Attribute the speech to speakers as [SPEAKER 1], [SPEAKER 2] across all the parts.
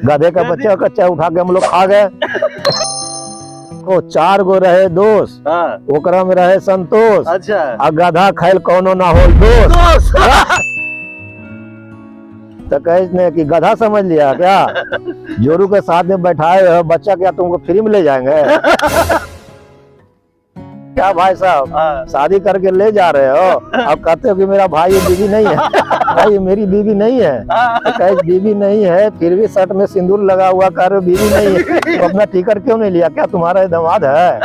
[SPEAKER 1] गधे का बच्चा कच्चा उठा के हम लोग खा गए। को 4 गो रहे दोस्त, ओकरा में रहे संतोष।
[SPEAKER 2] अच्छा।
[SPEAKER 1] आ गधा खैल कौनो ना हो दोस्त। तो कहे कि गधा समझ लिया क्या? जोरू के साथ में बैठाए हो बच्चा, क्या तुमको फ्री में ले जाएंगे क्या भाई साहब? शादी करके ले जा रहे हो, अब कहते हो कि मेरा भाई ये बीवी नहीं है। भाई ये मेरी बीवी नहीं है। तो कहे बीवी नहीं है फिर भी शर्ट में सिंदूर लगा हुआ, कह रहे हो बीवी नहीं है, तो अपना टिकट क्यों नहीं लिया? क्या तुम्हारा ये दामाद है?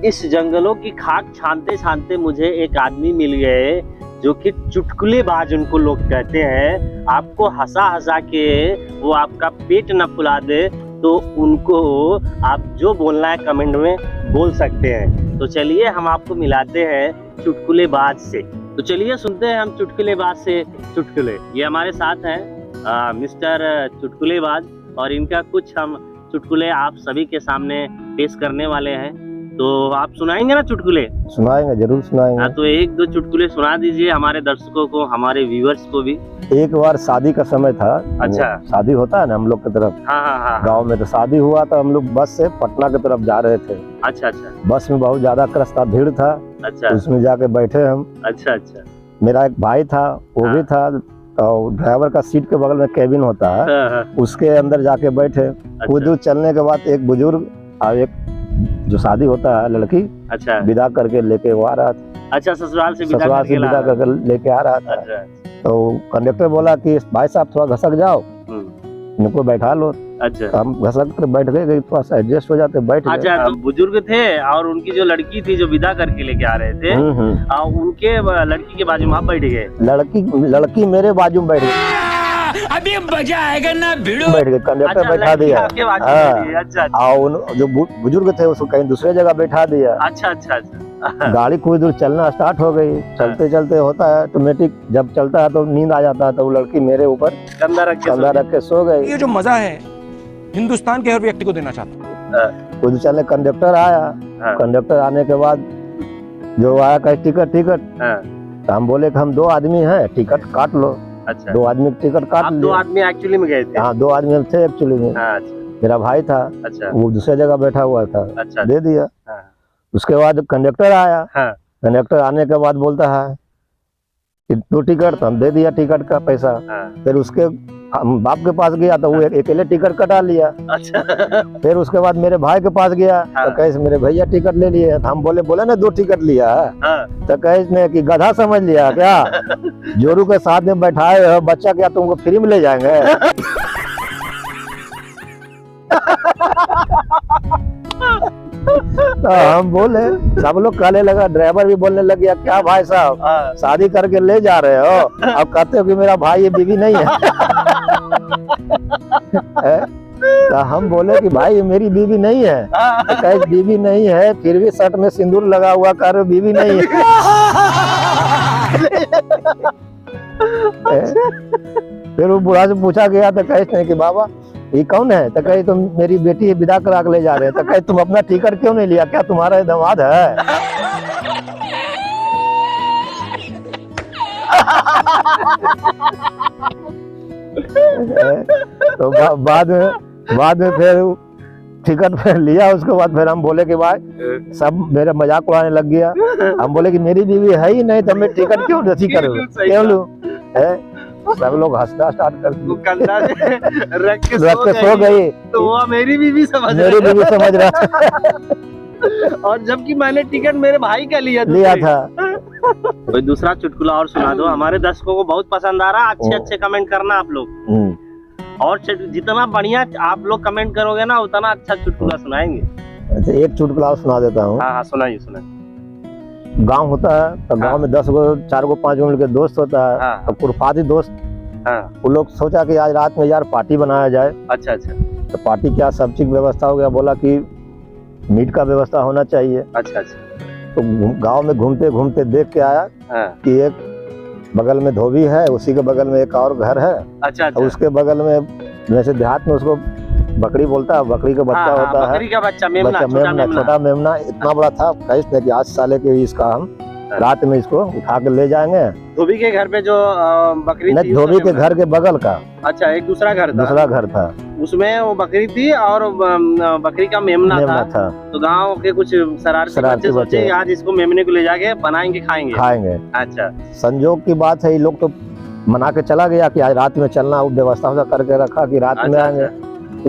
[SPEAKER 2] इस जंगलों की खाक छानते छानते मुझे एक आदमी मिल गए जो कि चुटकुलेबाज उनको लोग कहते हैं। आपको हंसा हंसा के वो आपका पेट न फुला दे, तो उनको आप जो बोलना है कमेंट में बोल सकते हैं। तो चलिए हम आपको मिलाते हैं चुटकुलेबाज से। तो चलिए सुनते हैं हम चुटकुलेबाज से चुटकुले। ये हमारे साथ हैं मिस्टर चुटकुलेबाज, और इनका कुछ हम चुटकुले आप सभी के सामने पेश करने वाले हैं। तो आप सुनाएंगे ना चुटकुले?
[SPEAKER 1] सुनाएंगे, जरूर सुनाएंगे।
[SPEAKER 2] हाँ, तो 1-2 चुटकुले सुना दीजिए हमारे दर्शकों को, हमारे व्यूअर्स को भी।
[SPEAKER 1] एक बार शादी का समय था।
[SPEAKER 2] अच्छा।
[SPEAKER 1] शादी होता है ना हम लोग की तरफ,
[SPEAKER 2] हाँ।
[SPEAKER 1] गांव में, तो शादी हुआ था। हम लोग बस से पटना की तरफ जा रहे थे।
[SPEAKER 2] अच्छा।
[SPEAKER 1] बस में बहुत ज्यादा क्रश था, भीड़ था।
[SPEAKER 2] अच्छा।
[SPEAKER 1] उसमें जाके बैठे हम।
[SPEAKER 2] अच्छा।
[SPEAKER 1] मेरा एक भाई था, वो भी था, और ड्राइवर का सीट के बगल में केबिन होता है, उसके अंदर जाके बैठे। कुछ दूर चलने के बाद एक बुजुर्ग और एक जो शादी होता है लड़की,
[SPEAKER 2] अच्छा,
[SPEAKER 1] विदा करके लेके वो आ रहा था।
[SPEAKER 2] अच्छा, ससुराल से विदा
[SPEAKER 1] करके लेके आ रहा था।
[SPEAKER 2] अच्छा।
[SPEAKER 1] तो कंडक्टर बोला कि भाई साहब थोड़ा घसक जाओ, इनको बैठा लो।
[SPEAKER 2] अच्छा।
[SPEAKER 1] हम घसक कर बैठ गए, थोड़ा सा एडजस्ट हो जाते, बैठ गए।
[SPEAKER 2] अच्छा, तो बुजुर्ग थे और उनकी जो लड़की थी जो विदा करके लेके आ रहे थे, उनके लड़की के बाजू में आप बैठ गए।
[SPEAKER 1] लड़की मेरे बाजू में बैठ गई।
[SPEAKER 3] अभी मजा आएगा ना भिड़ो।
[SPEAKER 1] बैठ गए, कंडक्टर बैठा दिया।
[SPEAKER 2] अच्छा।
[SPEAKER 1] और जो बुजुर्ग थे उसको कहीं दूसरे जगह बैठा दिया।
[SPEAKER 2] अच्छा।
[SPEAKER 1] गाड़ी कुछ दूर चलना स्टार्ट हो गई। चलते चलते होता है ऑटोमेटिक, जब चलता है तो नींद आ जाता है, तो वो लड़की मेरे ऊपर कंधा रख के सो गई।
[SPEAKER 3] ये जो मजा है हिंदुस्तान के हर व्यक्ति को देना चाहता हूँ।
[SPEAKER 1] कुछ चलने कंडक्टर आया। कंडक्टर आने के बाद जो आया कहे टिकट। तो हम बोले कि हम 2 आदमी हैं, टिकट काट लो।
[SPEAKER 2] अच्छा।
[SPEAKER 1] 2 आदमी टिकट काट लिया।
[SPEAKER 2] 2 आदमी एक्चुअली में गए थे?
[SPEAKER 1] हाँ, 2 आदमी थे एक्चुअली में। मेरा भाई था। अच्छा। वो दूसरे जगह बैठा हुआ था। अच्छा। दे दिया। उसके बाद कंडक्टर आया। कंडक्टर आने के बाद बोलता है कि 2 टिकट, तो हम दे दिया टिकट का पैसा। फिर उसके हम बाप के पास गया तो वो अकेले टिकट कटा लिया। अच्छा। फिर उसके बाद मेरे भाई के पास गया तो कहे मेरे भैया टिकट ले लिए। तो हम बोले ना 2 टिकट लिया है। तो कहे कि गधा समझ लिया क्या? जोरू के साथ में बैठाए हो बच्चा, क्या तुमको फ्री में ले जाएंगे? तो हम बोले, सब लोग कहने लगा, ड्राइवर भी बोलने लग गया, क्या भाई साहब शादी करके ले जा रहे हो, अब कहते हो कि मेरा भाई ये बीवी नहीं है। तो हम बोले कि भाई ये मेरी बीवी नहीं है। तो कहे बीवी नहीं है फिर भी शर्ट में सिंदूर लगा हुआ, कह रहे हो बीवी नहीं है। फिर वो बूढ़ा से पूछा गया तो कहे कि बाबा ये कौन है? तो कहे तुम मेरी बेटी विदा करा के ले जा रहे हैं। तो कहे तुम अपना टिकट क्यों नहीं लिया? क्या तुम्हारा दामाद है? तो बाद में फिर टिकट फिर लिया। उसके बाद फिर हम बोले कि भाई सब मेरा मजाक उड़ाने लग गया। हम बोले कि मेरी बीवी है ही नहीं तो मैं टिकट क्यों नहीं करूँ, क्यों लूं? सब लोग हंसना स्टार्ट कर दिए। रख के सो गई। तो वो मेरी बीवी समझ रहा
[SPEAKER 2] और जबकि मैंने टिकट मेरे भाई का लिया
[SPEAKER 1] था।
[SPEAKER 2] कोई दूसरा चुटकुला और सुना दो, हमारे दर्शकों को बहुत पसंद आ रहा। अच्छे कमेंट करना आप लोग, और जितना बढ़िया आप लोग कमेंट करोगे ना उतना अच्छा चुटकुला सुनाएंगे।
[SPEAKER 1] अच्छा, एक चुटकुला सुना देता हूँ।
[SPEAKER 2] हाँ, सुनाइए।
[SPEAKER 1] गांव होता है तो गांव में 10 गो 4 गो 5 गो मिलकर दोस्त होता है। तो कुरफाती दोस्त, वो लोग सोचा कि आज रात में यार पार्टी बनाया जाए। अच्छा। तो पार्टी क्या, सब चीज व्यवस्था हो गया। बोला कि मीट का व्यवस्था होना चाहिए। अच्छा। तो गांव में घूमते घूमते देख के आया कि एक बगल में धोबी है, उसी के बगल में एक और घर है। अच्छा। तो उसके बगल में, जैसे देहात में उसको बकरी बोलता है, बकरी का बच्चा होता है,
[SPEAKER 2] बकरी का बच्चा, मेमना,
[SPEAKER 1] छोटा मेमना इतना बड़ा था। कहे कि आज साले के इसका हम रात में इसको उठा के ले जाएंगे।
[SPEAKER 2] धोबी के घर पे जो बकरी
[SPEAKER 1] नहीं,
[SPEAKER 2] थी
[SPEAKER 1] धोबी के घर के बगल का
[SPEAKER 2] अच्छा एक दूसरा घर था।
[SPEAKER 1] दूसरा घर था,
[SPEAKER 2] उसमें वो बकरी थी और बकरी का मेमना था। तो गांव के कुछ शरारती बच्चे सोचे कि आज इसको मेमने को ले जाके बनाएंगे खाएंगे। अच्छा,
[SPEAKER 1] संजोग की बात है, ये लोग तो मना के चला गया कि आज रात में चलना, व्यवस्था करके रखा कि रात में आएंगे।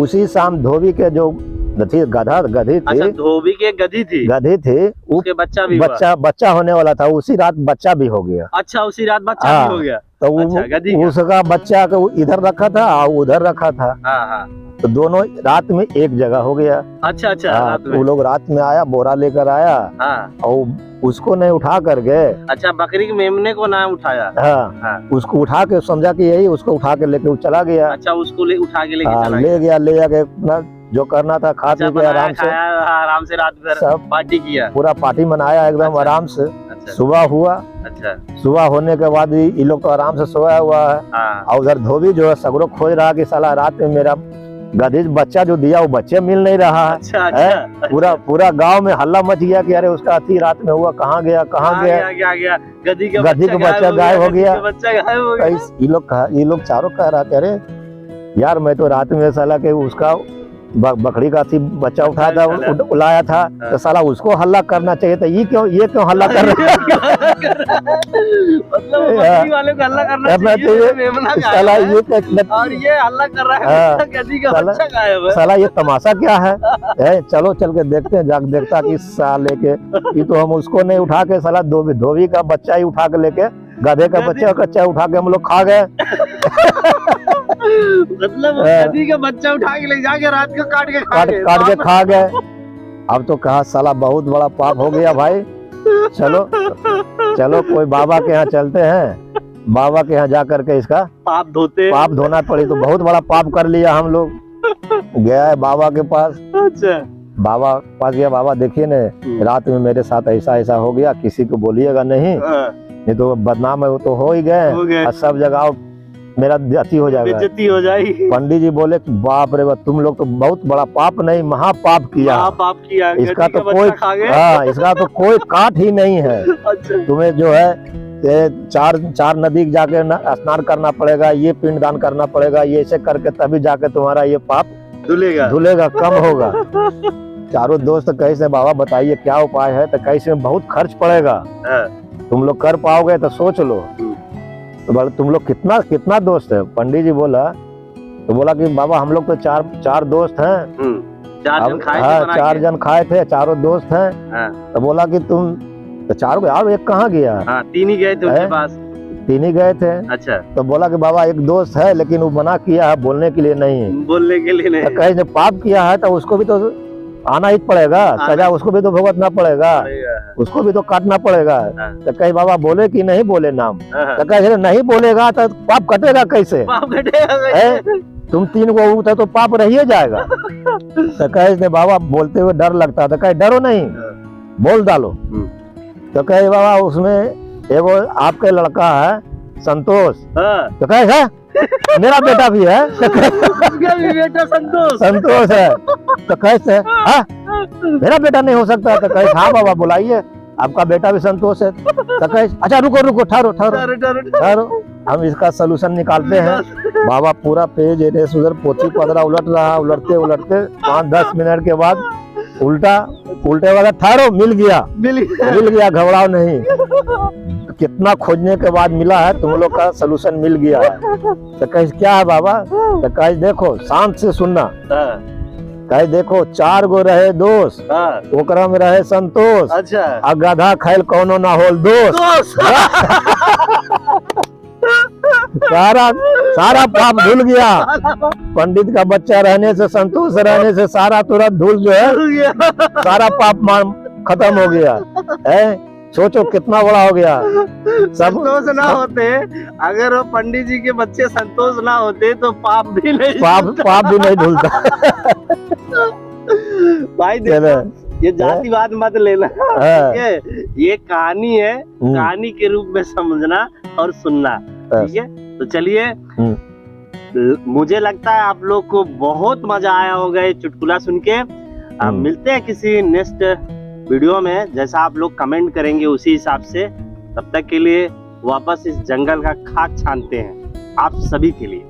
[SPEAKER 1] उसी शाम धोबी के जो गधी थी,
[SPEAKER 2] धोबी के गधी थी, उसके
[SPEAKER 1] बच्चा होने वाला था। उसी रात बच्चा भी हो गया।
[SPEAKER 2] अच्छा, उसी रात बच्चा भी हो गया।
[SPEAKER 1] तो उसका बच्चा को इधर रखा था और उधर रखा था। तो दोनों रात में एक जगह हो गया।
[SPEAKER 2] अच्छा,
[SPEAKER 1] वो लोग रात में आया, बोरा लेकर आया और उसको नहीं उठा करके, अच्छा
[SPEAKER 2] बकरी के मेमने को ना उठाया,
[SPEAKER 1] उसको उठा के समझा कि यही, उसको उठा के लेके चला गया।
[SPEAKER 2] अच्छा, उसको उठा के
[SPEAKER 1] ले जाके जो करना था खा पी के
[SPEAKER 2] आराम से रात भर सब पार्टी किया,
[SPEAKER 1] पूरा पार्टी मनाया एकदम आराम से। सुबह हुआ। अच्छा, सुबह होने के बाद ये लोग तो आराम से सोया हुआ है और उधर धोबी जो है सगरो खोज रहा कि साला रात में मेरा गधी बच्चा जो दिया वो बच्चे मिल नहीं रहा है। अच्छा। पूरा गांव में हल्ला मच गया कि अरे उसका अति रात में हुआ, कहाँ गया गधी का बच्चा गायब हो गया। ये लोग चारों कह रहा अरे यार मैं तो रात में साला के उसका बकरी का बच्चा उठाया था, उलाया था, तो साला उसको हल्ला करना चाहिए था। ये क्यों हल्ला कर रहा है?
[SPEAKER 2] मतलब बकरी वाले को हल्ला करना चाहिए, साला ये और ये हल्ला कर रहा है, गधी का बच्चा गायब है।
[SPEAKER 1] साला ये तमाशा क्या है? चलो चल के देखते हैं, जाके देखता कि साले के ये तो हम उसको नहीं उठा के साला धोबी का बच्चा ही उठा के लेके गधे का बच्चा उठा के हम लोग खा गए।
[SPEAKER 2] मतलब गधी का बच्चा उठा के ले जाके रात को काट के
[SPEAKER 1] खा गए। अब तो कहा साला बहुत बड़ा पाप हो गया भाई, चलो कोई बाबा के यहाँ चलते हैं, बाबा के यहाँ जा करके इसका पाप धोना पड़ी। तो बहुत बड़ा पाप कर लिया हम लोग। गया है बाबा के पास।
[SPEAKER 2] अच्छा,
[SPEAKER 1] बाबा पास गया, बाबा देखिए न रात में मेरे साथ ऐसा हो गया, किसी को बोलिएगा नहीं तो बदनाम है वो तो हो ही गए, सब जगह मेरा अति हो जाएगा,
[SPEAKER 2] बेइज्जती हो जाएगी।
[SPEAKER 1] पंडित जी बोले कि बाप रे बाप, तुम लोग तो बहुत बड़ा पाप नहीं महापाप किया। इसका तो कोई काट ही नहीं है।
[SPEAKER 2] अच्छा।
[SPEAKER 1] तुम्हें जो है चार नदी जाके स्नान करना पड़ेगा, ये पिंड दान करना पड़ेगा, ये ऐसे करके तभी जाके तुम्हारा ये पाप धुलेगा, कम होगा। चारों दोस्त कैसे बाबा बताइए क्या उपाय है? तो कैसे बहुत खर्च पड़ेगा, तुम लोग कर पाओगे तो सोच लो। तो तुम लोग कितना दोस्त है? पंडित जी बोला कि बाबा हम लोग तो चार दोस्त हैं, 4 जन खाए थे, चारों दोस्त हैं। तो बोला कि तुम तो चारों यार एक कहाँ गया?
[SPEAKER 2] 3 ही गए थे उसके पास।
[SPEAKER 1] 3 ही गए थे।
[SPEAKER 2] अच्छा।
[SPEAKER 1] तो बोला कि बाबा एक दोस्त है लेकिन वो मना किया है, बोलने के लिए नहीं।
[SPEAKER 2] तो
[SPEAKER 1] कहीं ने पाप किया है तो उसको भी तो आना ही पड़ेगा, सजा उसको भी तो भुगतना पड़ेगा, उसको भी तो काटना पड़ेगा। तो कहीं बाबा बोले कि नहीं बोले नाम? तो कहे नहीं बोलेगा तो पाप कटेगा कैसे? तुम 3 को उठा तो पाप रहिए जाएगा। तो कहे बाबा बोलते हुए डर लगता, तो कहे डरो नहीं, बोल डालो। तो कहे बाबा उसमें एगो आपके लड़का है संतोष। तो कहे मेरा बेटा भी है।
[SPEAKER 2] बेटा
[SPEAKER 1] संतोष है। तो कैसे मेरा बेटा नहीं हो सकता? तो कहे हाँ बाबा बुलाइए, आपका बेटा भी संतोष है। तो कहे अच्छा रुको ठहरो, हम इसका सलूशन निकालते हैं। बाबा पूरा पेज उधर पोथी पदरा उलटते 5-10 मिनट के बाद उल्टे वाला ठहरो, मिल गया, घबराओ नहीं। कितना खोजने के बाद मिला है, तुम लोग का सलूशन मिल गया है। तो कहे क्या है बाबा? तो कहे देखो शांत से सुनना, कहे देखो 4 गो रहे दोस्त, ओकरा में रहे संतोष।
[SPEAKER 2] अच्छा।
[SPEAKER 1] आ गधा खैल कौनो ना होल दोस्त। सारा पाप धुल गया। पंडित का बच्चा रहने से, संतोष रहने से सारा तुरंत धुल जो है, सारा पाप खत्म हो गया है। सोचो कितना बड़ा हो गया।
[SPEAKER 2] संतोष ना होते, अगर वो पंडित जी के बच्चे संतोष ना होते तो पाप भी नहीं धुलता। भाई देखो ये जातिवाद मत लेना, ये कहानी है, कहानी के रूप में समझना और सुनना, ठीक है? तो चलिए, मुझे लगता है आप लोग को बहुत मजा आया होगा ये चुटकुला सुन के। अब मिलते हैं किसी नेक्स्ट वीडियो में जैसा आप लोग कमेंट करेंगे उसी हिसाब से। तब तक के लिए वापस इस जंगल का खाक छानते हैं आप सभी के लिए।